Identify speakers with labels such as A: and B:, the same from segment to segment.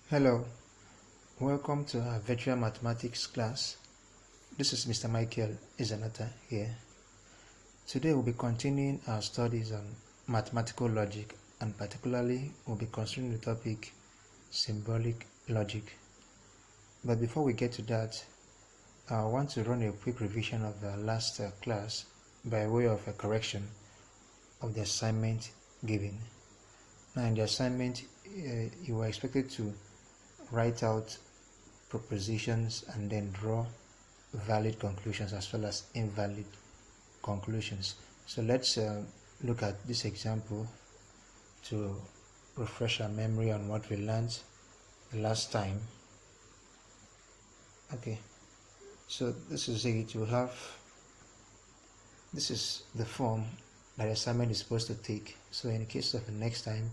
A: Hello, welcome to our virtual mathematics class. This is Mr. Michael Izanata here. Today we'll be continuing our studies on mathematical logic, and particularly we'll be considering the topic symbolic logic. But before we get to that, I want to run a quick revision of the last class by way of a correction of the assignment given. Now in the assignment, you were expected to write out propositions and then draw valid conclusions as well as invalid conclusions. So let's look at this example to refresh our memory on what we learned the last time. Okay, so this is it. This is the form that the assignment is supposed to take. So in the case of the next time,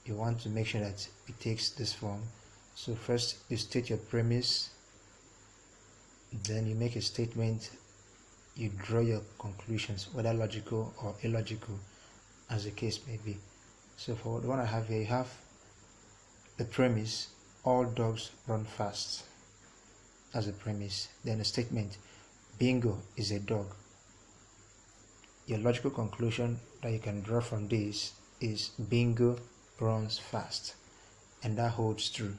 A: you want to make sure that it takes this form. So first you state your premise, then you make a statement, you draw your conclusions, whether logical or illogical as the case may be. So for the one I have here, you have the premise, all dogs run fast, as a premise. Then a statement, Bingo is a dog. Your logical conclusion that you can draw from this is Bingo runs fast, and that holds true.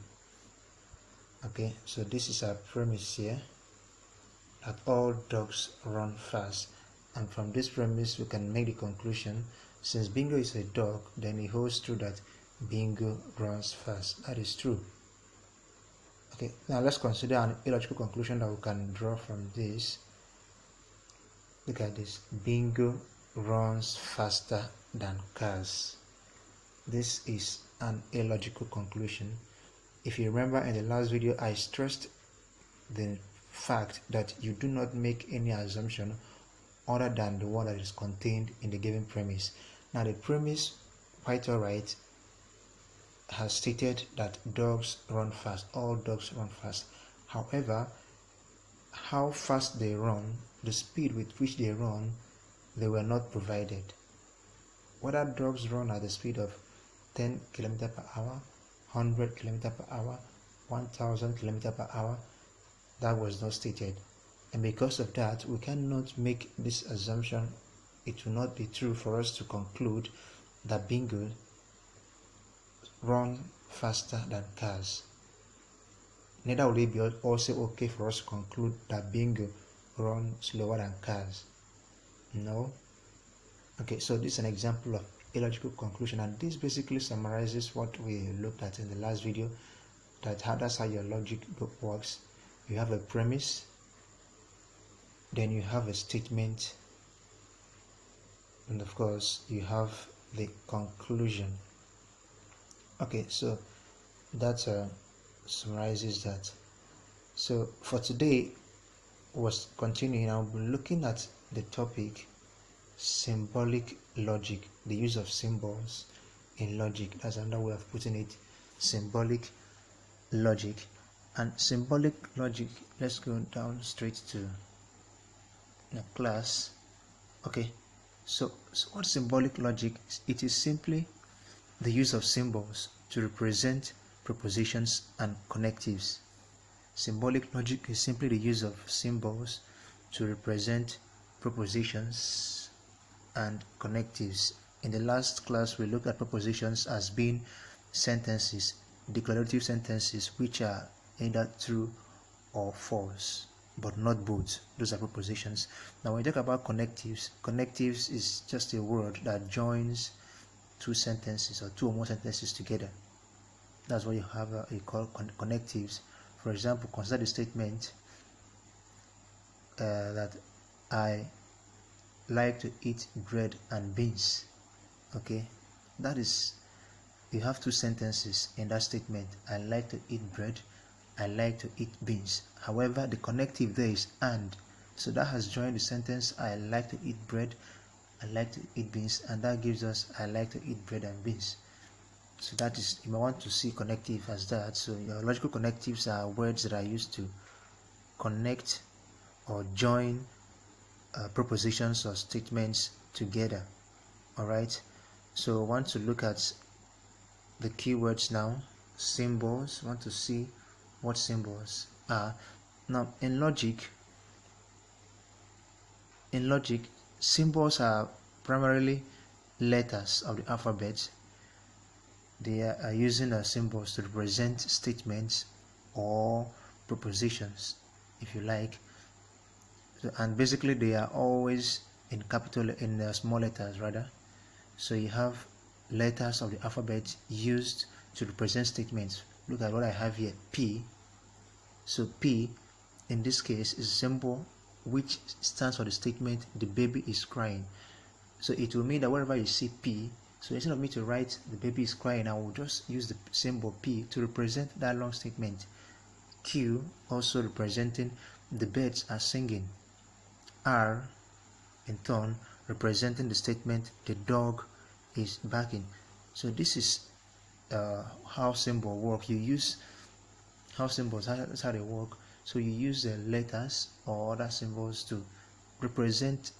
A: Okay, so this is our premise here, that all dogs run fast, and from this premise we can make the conclusion, since Bingo is a dog, then it holds true that Bingo runs fast. That is true. Okay, now let's consider an illogical conclusion that we can draw from this. Look at this, Bingo runs faster than cars. This is an illogical conclusion. If you remember in the last video, I stressed the fact that you do not make any assumption other than the one that is contained in the given premise. Now the premise, quite alright, has stated that dogs run fast, all dogs run fast. However, how fast they run, the speed with which they run, they were not provided. Whether dogs run at the speed of 10 km per hour, 100 km per hour, 1000 km per hour, that was not stated, and because of that we cannot make this assumption. It will not be true for us to conclude that Bingo run faster than cars. Neither will it be also okay for us to conclude that Bingo run slower than cars. No. Okay, so this is an example of illogical conclusion, and this basically summarizes what we looked at in the last video, that's how your logic works. You have a premise, then you have a statement, and of course you have the conclusion. Okay, so that summarizes that. So for today, was continuing, I'll be looking at the topic symbolic logic, the use of symbols in logic. That's another way of putting it, symbolic logic. And symbolic logic, let's go down straight to the class. Okay, so what symbolic logic is? It is simply the use of symbols to represent propositions and connectives. Symbolic logic is simply the use of symbols to represent propositions and connectives. In the last class, we looked at propositions as being sentences, declarative sentences, which are either true or false, but not both. Those are propositions. Now when we talk about connectives, connectives is just a word that joins two sentences or two or more sentences together. That's what you have you call connectives. For example, consider the statement that I like to eat bread and beans. Okay, that is, you have two sentences in that statement. I like to eat bread, I like to eat beans. However, the connective there is and, so that has joined the sentence I like to eat bread, I like to eat beans, and that gives us I like to eat bread and beans. So that is, you might want to see connective as that. So your logical connectives are words that are used to connect or join propositions or statements together. All right, so I want to look at the keywords now. symbols. Want to see what symbols are. Now in logic, symbols are primarily letters of the alphabet. They are using symbols to represent statements or propositions, if you like. So, and basically they are always in small letters rather. So you have letters of the alphabet used to represent statements. Look at what I have here, P. So P in this case is a symbol which stands for the statement the baby is crying. So it will mean that wherever you see P, so instead of me to write the baby is crying, I will just use the symbol P to represent that long statement. Q also representing the birds are singing. R in turn representing the statement the dog is barking. So this is how symbols work. You use how symbols, that's how they work. So you use the letters or other symbols to represent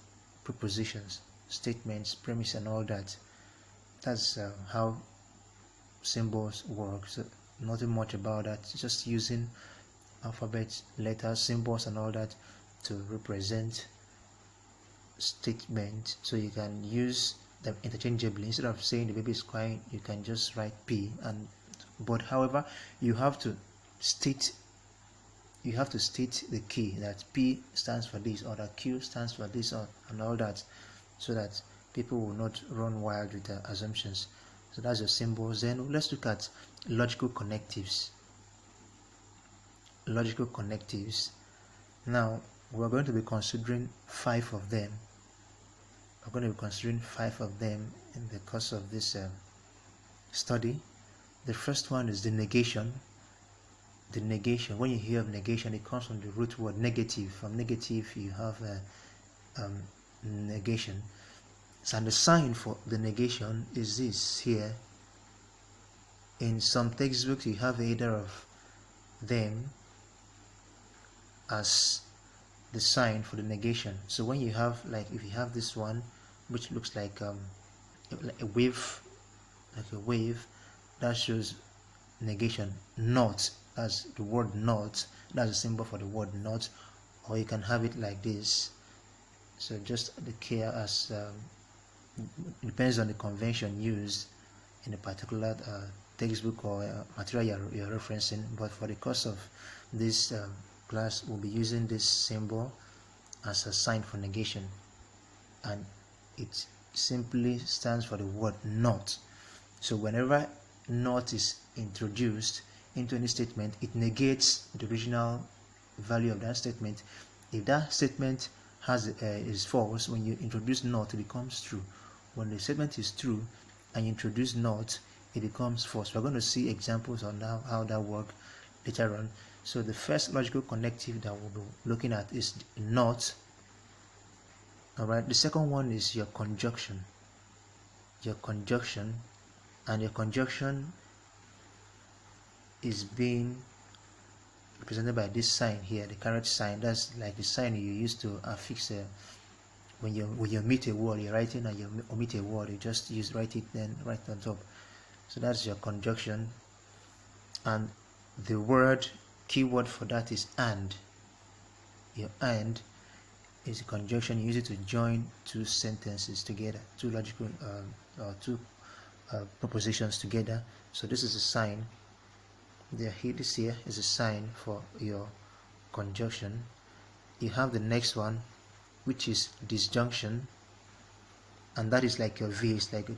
A: propositions, statements, premise, and all that. That's how symbols work. So nothing much about that. Just using alphabet, letters, symbols, and all that to represent statements. So you can use them interchangeably. Instead of saying the baby is crying, you can just write P. But however, you have to state the key that P stands for this or that Q stands for this and all that, so that people will not run wild with their assumptions. So that's your symbols. Then let's look at logical connectives. Logical connectives. Now we're going to be considering 5 of them. We're going to be considering 5 of them in the course of this study. The first one is the negation. The negation, when you hear of negation, it comes from the root word negative. From negative you have negation. So, and the sign for the negation is this here. In some textbooks you have either of them as the sign for the negation. So when you have, like, if you have this one which looks like a wave, that shows negation. Not, as the word not, that's a symbol for the word not. Or you can have it like this. So just the care as it depends on the convention used in a particular textbook or material you're referencing. But for the course of this class, we'll be using this symbol as a sign for negation, and it simply stands for the word not. So whenever not is introduced into any statement, it negates the original value of that statement. If that statement is false, when you introduce not, it becomes true. When the statement is true and you introduce not, it becomes false. We're going to see examples on how that works later on. So the first logical connective that we'll be looking at is not. Alright, the second one is your conjunction. Your conjunction, and your conjunction is being represented by this sign here, the caret sign. That's like the sign you use to affix when you omit a word, you're writing and you omit a word, you just write it then right on top. So that's your conjunction. And the keyword for that is and. Your and is a conjunction. You use it to join two sentences together, two logical or two propositions together. So this is a sign. This here is a sign for your conjunction. You have the next one, which is disjunction, and that is like your V. It's like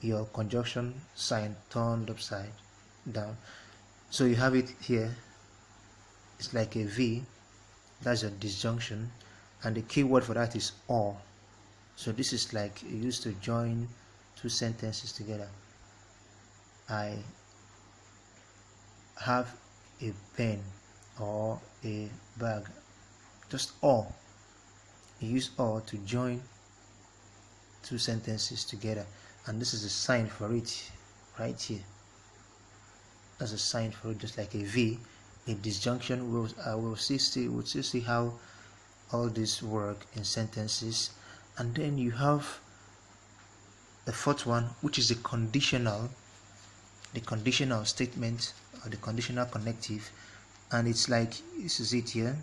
A: your conjunction sign turned upside down. So you have it here. It's like a V. That's your disjunction, and the key word for that is or. So this is like used to join two sentences together. I have a pen or a bag. Just or. You use or to join two sentences together, and this is a sign for it right here. That's a sign for it, just like a V. In disjunction, we'll still see how all this work in sentences. And then you have the fourth one, which is a conditional. the conditional statement or the conditional connective, and it's like, this is it here,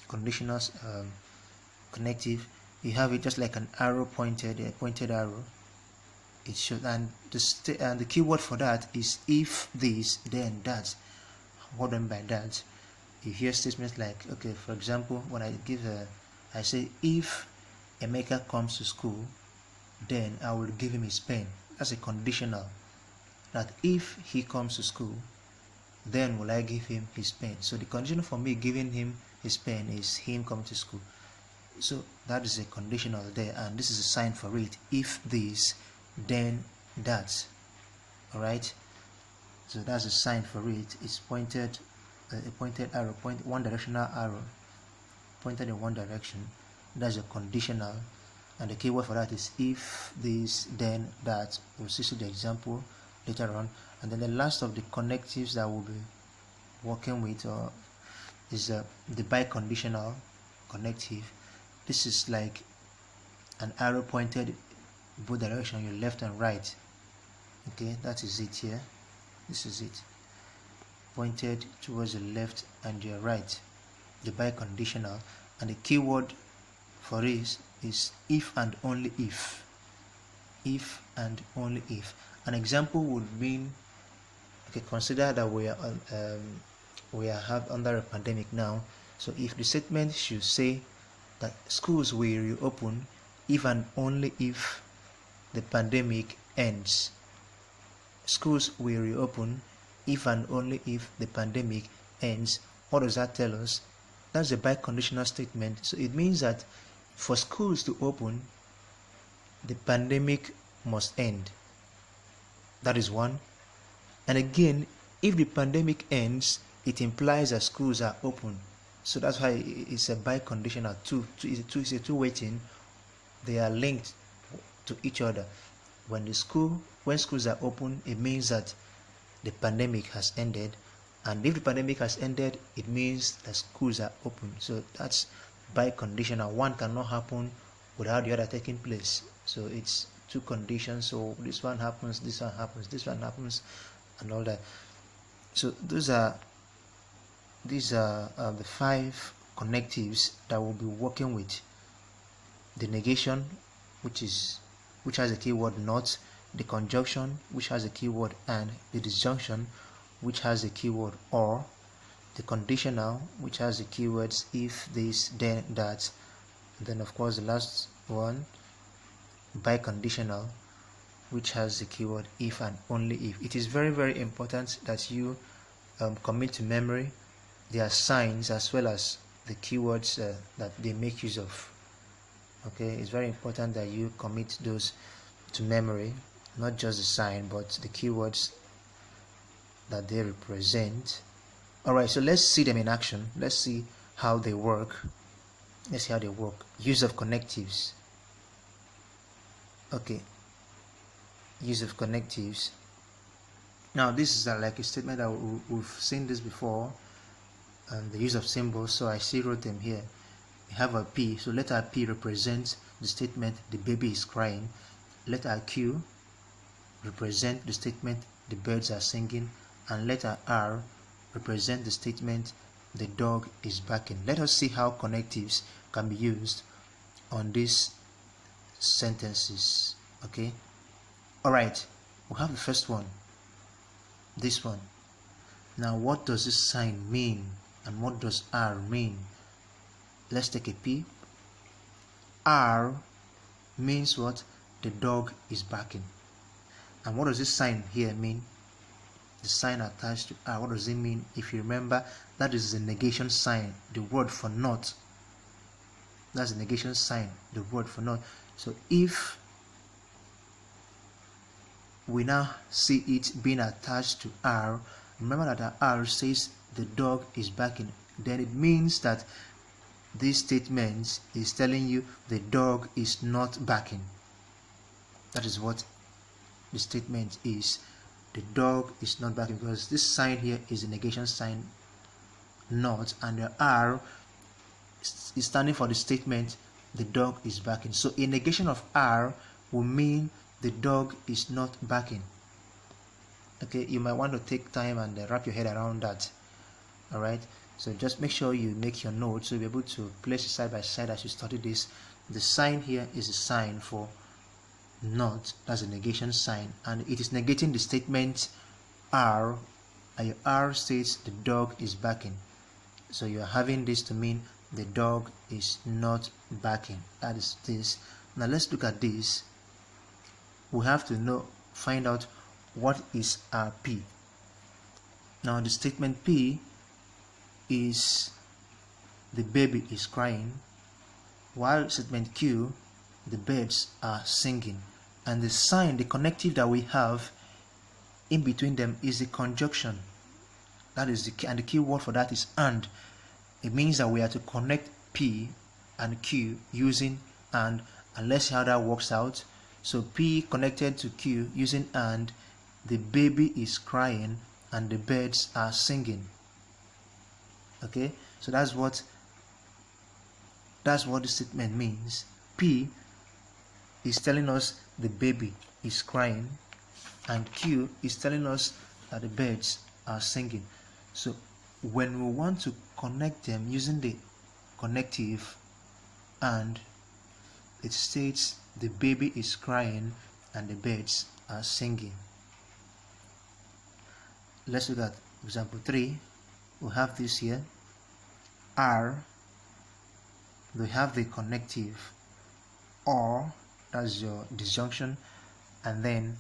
A: conditional connective. You have it just like an arrow pointed, a pointed arrow. It should, and the keyword for that is if this then that. What do I mean by that? You hear statements like, okay, for example, when I say if Emeka comes to school, then I will give him his pen. That's a conditional. That if he comes to school, then will I give him his pen. So the conditional for me giving him his pen is him coming to school. So that is a conditional there, and this is a sign for it. If this, then that. Alright? So that's a sign for it. It's pointed, a pointed arrow, one directional arrow, pointed in one direction. That's a conditional, and the keyword for that is if this, then that. We'll see the example later on. And then the last of the connectives that we'll be working with is the biconditional connective. This is like an arrow pointed both direction, your left and right. Okay, that is it here. This is it, pointed towards the left and your right, the biconditional, and the keyword for this is if and only if. If and only if. An example would mean, okay, consider that we are under a pandemic now. So if the statement should say that schools will reopen if and only if the pandemic ends. Schools will reopen if and only if the pandemic ends. What does that tell us? That's a biconditional statement. So it means that for schools to open, the pandemic must end. That is one. And again, if the pandemic ends, it implies that schools are open. So that's why it's a biconditional. It's a two-way thing. They are linked to each other. When schools are open, it means that the pandemic has ended, and if the pandemic has ended, it means that schools are open. So that's biconditional. One cannot happen without the other taking place. So it's two conditions. So this one happens, this one happens, this one happens, and all that. So these are the 5 connectives that we'll be working with. The negation, which has a keyword not, the conjunction, which has a keyword and, the disjunction, which has a keyword or, the conditional, which has the keywords if, this, then, that, and then of course the last one, biconditional, which has the keyword if and only if. It is very, very important that you commit to memory their signs as well as the keywords that they make use of. Okay, it's very important that you commit those to memory, not just the sign but the keywords that they represent. Alright, so let's see them in action. Let's see how they work. Use of connectives. Okay, use of connectives. Now this is like a statement that we've seen this before, and the use of symbols. So I still wrote them here. We have a P, so letter P represents the statement the baby is crying. Letter Q represent the statement the birds are singing, and letter R represent the statement the dog is barking. Let us see how connectives can be used on these sentences. Okay, alright, we have the first one, this one. Now what does this sign mean, and what does R mean? Let's take a P. R means what? The dog is barking. And what does this sign here mean? The sign attached to R, what does it mean? If you remember, that is the negation sign, the word for not. That's the negation sign, the word for not. So if we now see it being attached to R, remember that R says the dog is barking, then it means that this statement is telling you the dog is not barking. That is what the statement is. The dog is not barking, because this sign here is a negation sign, not, and the R is standing for the statement the dog is barking. So a negation of R will mean the dog is not barking. Okay, you might want to take time and wrap your head around that. All right, so just make sure you make your notes so you'll be able to place it side by side as you study this. The sign here is a sign for not, that's a negation sign, and it is negating the statement R, and your R states the dog is barking. So you are having this to mean the dog is not barking. That is this. Now let's look at this. We have to find out what is our P. Now the statement P is the baby is crying, while statement Q, the birds are singing. And the sign, the connective that we have in between them is the conjunction. That is the key, and the key word for that is and. It means that we are to connect P and Q using and let's see how that works out. So P connected to Q using and, the baby is crying and the birds are singing. Okay, so that's what the statement means. P is telling us the baby is crying, and Q is telling us that the birds are singing. So when we want to connect them using the connective and, it states the baby is crying and the birds are singing. Let's look at example 3. We have this here. R, we have the connective or, that's your disjunction, and then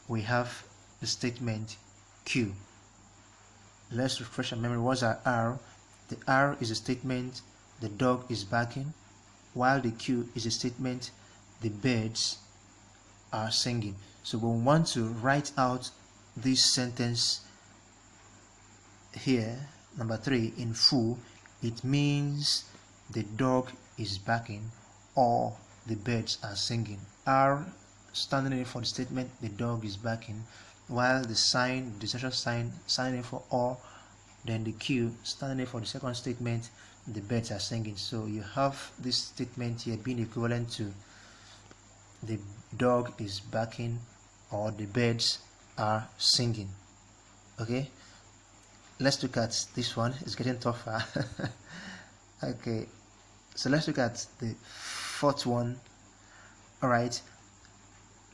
A: we have the statement Q. Let's refresh our memory. What's our R? The R is a statement the dog is barking, while the Q is a statement the birds are singing. So when we want to write out this sentence here, number 3, in full, it means the dog is barking or the birds are singing. R standing in for the statement the dog is barking, while the sign, the disjunction sign, standing in for or, then the Q standing in for the second statement the birds are singing. So you have this statement here being equivalent to the dog is barking or the birds are singing. Okay, let's look at this one. It's getting tougher. Okay, so let's look at the 4th one. All right,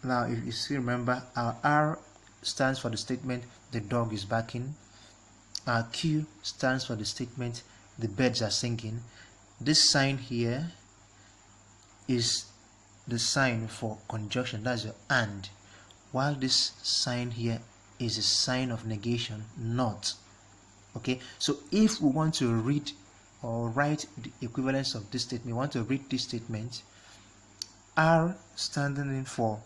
A: now if you still remember, our R stands for the statement the dog is barking, our Q stands for the statement the birds are singing. This sign here is the sign for conjunction, that's your and, while this sign here is a sign of negation, not. Okay, so if we want to read or write the equivalence of this statement, we want to read this statement, R standing in for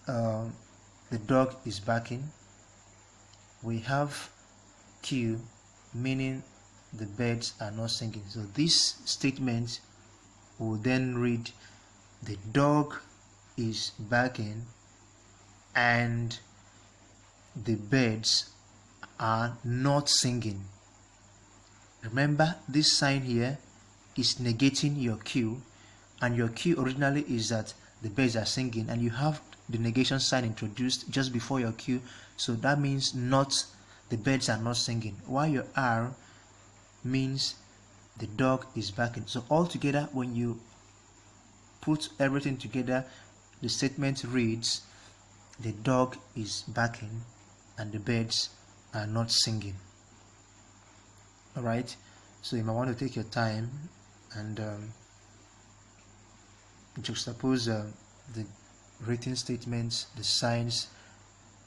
A: the dog is barking, we have Q meaning the birds are not singing. So this statement will then read the dog is barking and the birds are not singing. Remember, this sign here is negating your Q, and your Q originally is that the birds are singing, and you have the negation sign introduced just before your Q, so that means not, the birds are not singing, while your R means the dog is barking. So altogether, when you put everything together, the statement reads the dog is barking and the birds are not singing. All right, so you might want to take your time and juxtapose the written statements, the signs,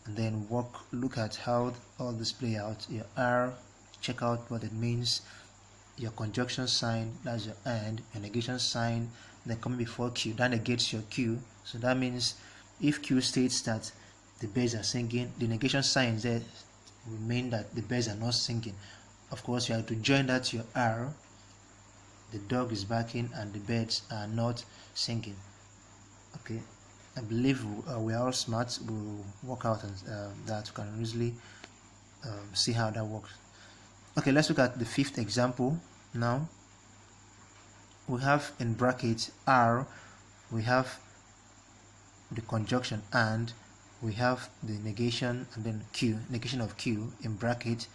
A: and then look at how all this play out. Your R, check out what it means. Your conjunction sign, that's your and. Your negation sign, then coming before Q, that negates your Q. So that means if Q states that the birds are singing, the negation sign there will mean that the birds are not singing. Of course, you have to join that to your R. The dog is barking and the birds are not singing. Okay, I believe we are all smart. We'll work out that. You can easily see how that works. Okay, let's look at the 5th example now. We have in brackets R, we have the conjunction and, we have the negation and then Q, negation of Q in bracket,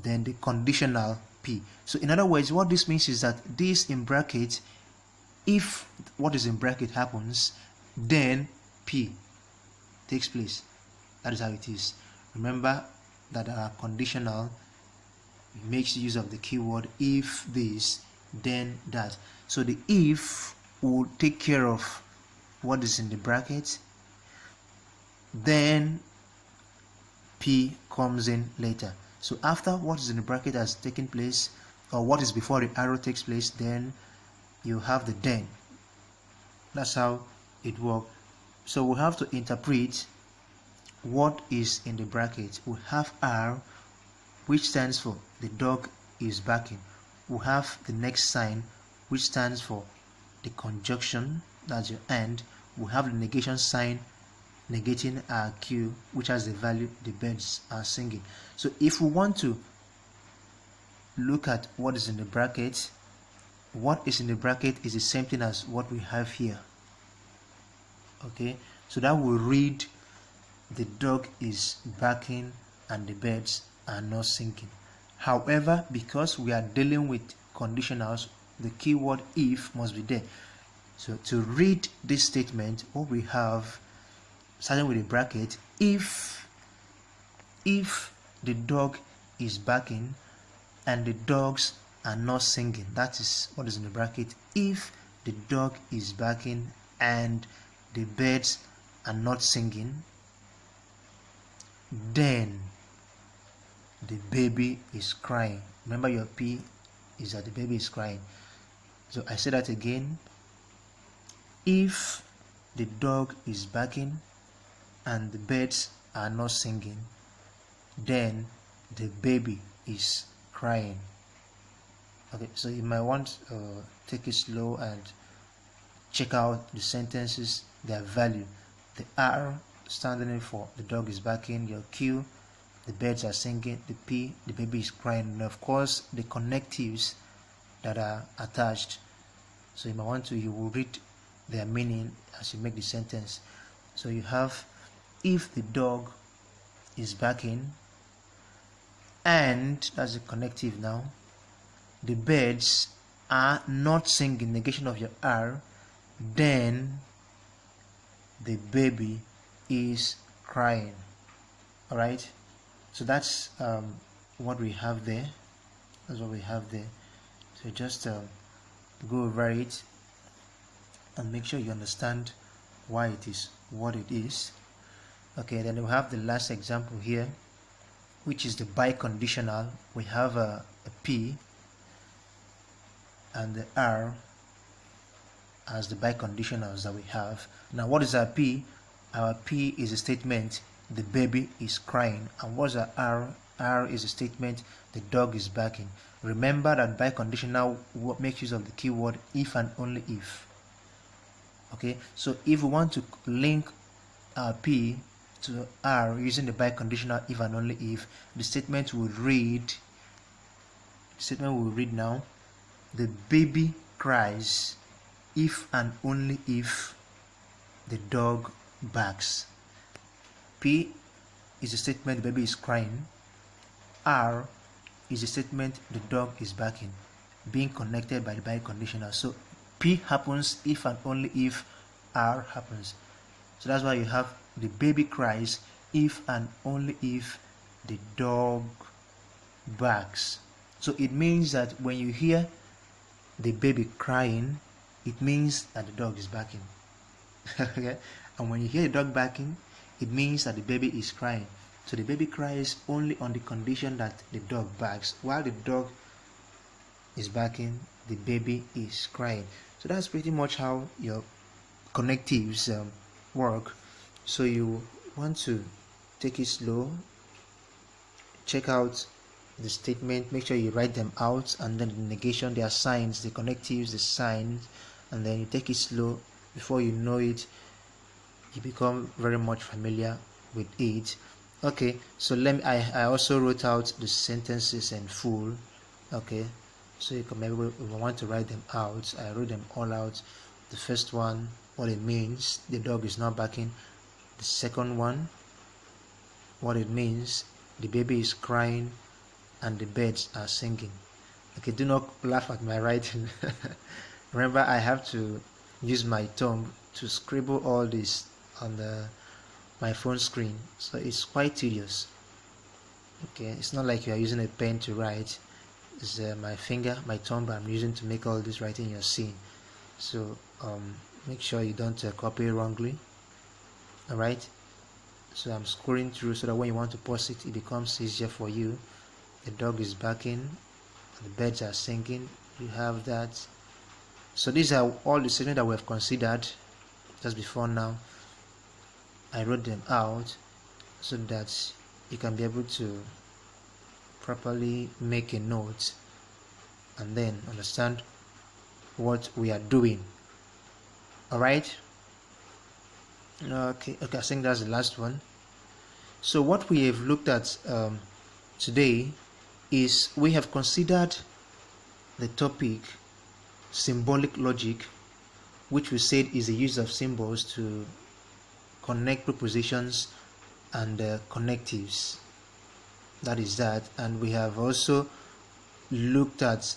A: then the conditional P. So in other words, what this means is that this in bracket, if what is in bracket happens, then P takes place. That is how it is. Remember that our conditional makes use of the keyword if this, then that. So the if will take care of what is in the bracket, then P comes in later. So after what is in the bracket has taken place, or what is before the arrow takes place, then you have the then. That's how it works. So we have to interpret what is in the bracket. We have R, which stands for the dog is barking. We have the next sign, which stands for the conjunction, that's your and. We have the negation sign negating our Q, which has the value the birds are singing. So if we want to look at what is in the bracket, what is in the bracket is the same thing as what we have here. Okay, so that will read the dog is barking and the birds are not singing. However, because we are dealing with conditionals, the keyword if must be there. So to read this statement, what we have, starting with a bracket, if the dog is barking and the dogs are not singing, that is what is in the bracket. If the dog is barking and the birds are not singing, then the baby is crying. Remember, your P is that the baby is crying. So I say that again. If the dog is barking and the birds are not singing, then the baby is crying. Okay, so you might want to take it slow and check out the sentences, their value. The R standing for the dog is barking, your Q, the birds are singing, the P, the baby is crying, and of course the connectives that are attached. So you might want to, you will read their meaning as you make the sentence. So you have, if the dog is barking and, that's the connective now, the birds are not singing, negation of your R, then the baby is crying. All right, so that's what we have there. That's what we have there. So just go over it and make sure you understand why it is what it is. Okay, then we have the last example here, which is the biconditional. We have a P and the R as the biconditionals that we have. Now, what is our P? Our P is a statement, the baby is crying. And what's our R? R is a statement, the dog is barking. Remember that biconditional makes use of the keyword if and only if. Okay, so if we want to link our P to R using the biconditional if and only if, the statement will read, now, the baby cries if and only if the dog barks. P is a statement, the baby is crying. R is a statement, the dog is barking, being connected by the biconditional. So P happens if and only if R happens. So that's why you have the baby cries if and only if the dog barks. So it means that when you hear the baby crying, it means that the dog is barking. Okay? And when you hear the dog barking, it means that the baby is crying. So the baby cries only on the condition that the dog barks. While the dog is barking, the baby is crying. So that's pretty much how your connectives work. So you want to take it slow, check out the statement, make sure you write them out, and then the negation, their signs, the connectives, the signs, and then you take it slow. Before you know it, you become very much familiar with it. Okay, so I also wrote out the sentences in full. Okay, so you can maybe, if you want to write them out, I wrote them all out. The first one, what it means, the dog is not barking. The second one, what it means, the baby is crying and the birds are singing. Okay, do not laugh at my writing. Remember, I have to use my tongue to scribble all this on my phone screen, so it's quite tedious. Okay, it's not like you are using a pen to write. It's my finger, my thumb I'm using to make all this writing you're seeing. So make sure you don't copy wrongly. Alright, so I'm scrolling through so that when you want to pause it, it becomes easier for you. The dog is barking, the birds are singing, you have that. So these are all the statements that we have considered just before now. I wrote them out so that you can be able to properly make a note and then understand what we are doing. Alright? Okay, I think that's the last one. So what we have looked at today is we have considered the topic symbolic logic, which we said is the use of symbols to connect propositions and connectives. That is that. And we have also looked at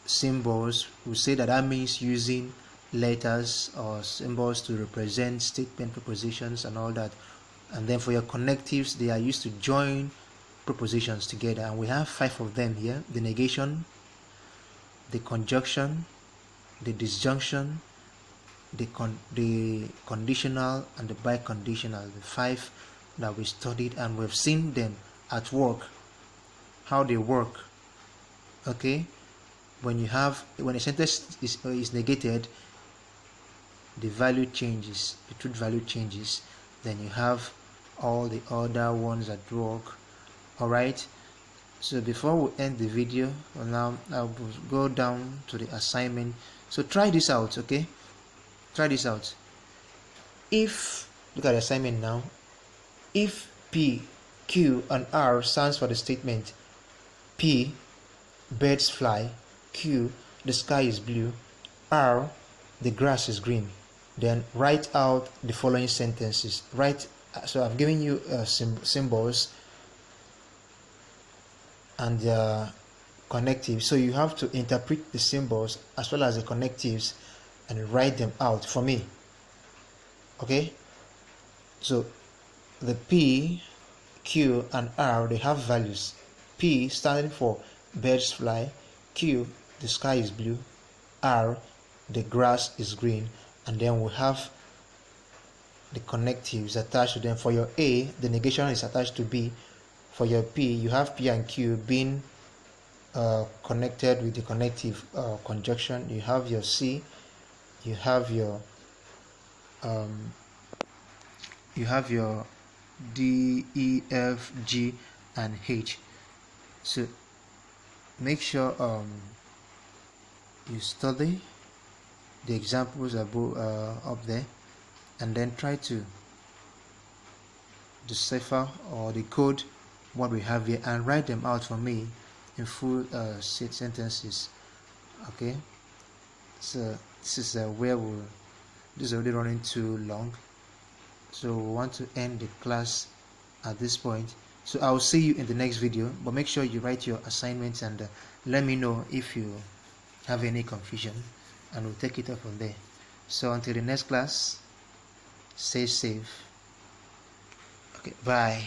A: symbols. We say that means using letters or symbols to represent statement propositions and all that. And then for your connectives, they are used to join propositions together, and we have 5 of them here: the negation, the conjunction, the disjunction, the conditional, and the biconditional. The 5 that we studied, and we've seen them at work, how they work. Okay, when a sentence is negated, the value changes, the truth value changes. Then you have all the other ones at work. Alright, so before we end the video, now I'll go down to the assignment. So try this out. Okay, try this out. If, look at the assignment now, if P, Q and R stands for the statement P, birds fly, Q, the sky is blue, R, the grass is green, then write out the following sentences. So I've given you symbols and connectives, so you have to interpret the symbols as well as the connectives and write them out for me. Okay, so the P, Q and R, they have values. P standing for birds fly, Q, the sky is blue, R, the grass is green, and then we have the connectives attached to them. For your A, the negation is attached to B. For your P, you have P and Q being connected with the connective conjunction. You have your C, you have your D, E, F, G and H. So make sure you study the examples up there, and then try to decipher or decode what we have here and write them out for me in full sentences. Okay, so this is where this is already running too long, so we want to end the class at this point. So I'll see you in the next video, but make sure you write your assignments and let me know if you have any confusion, and we'll take it up from there. So until the next class, stay safe. Okay, bye.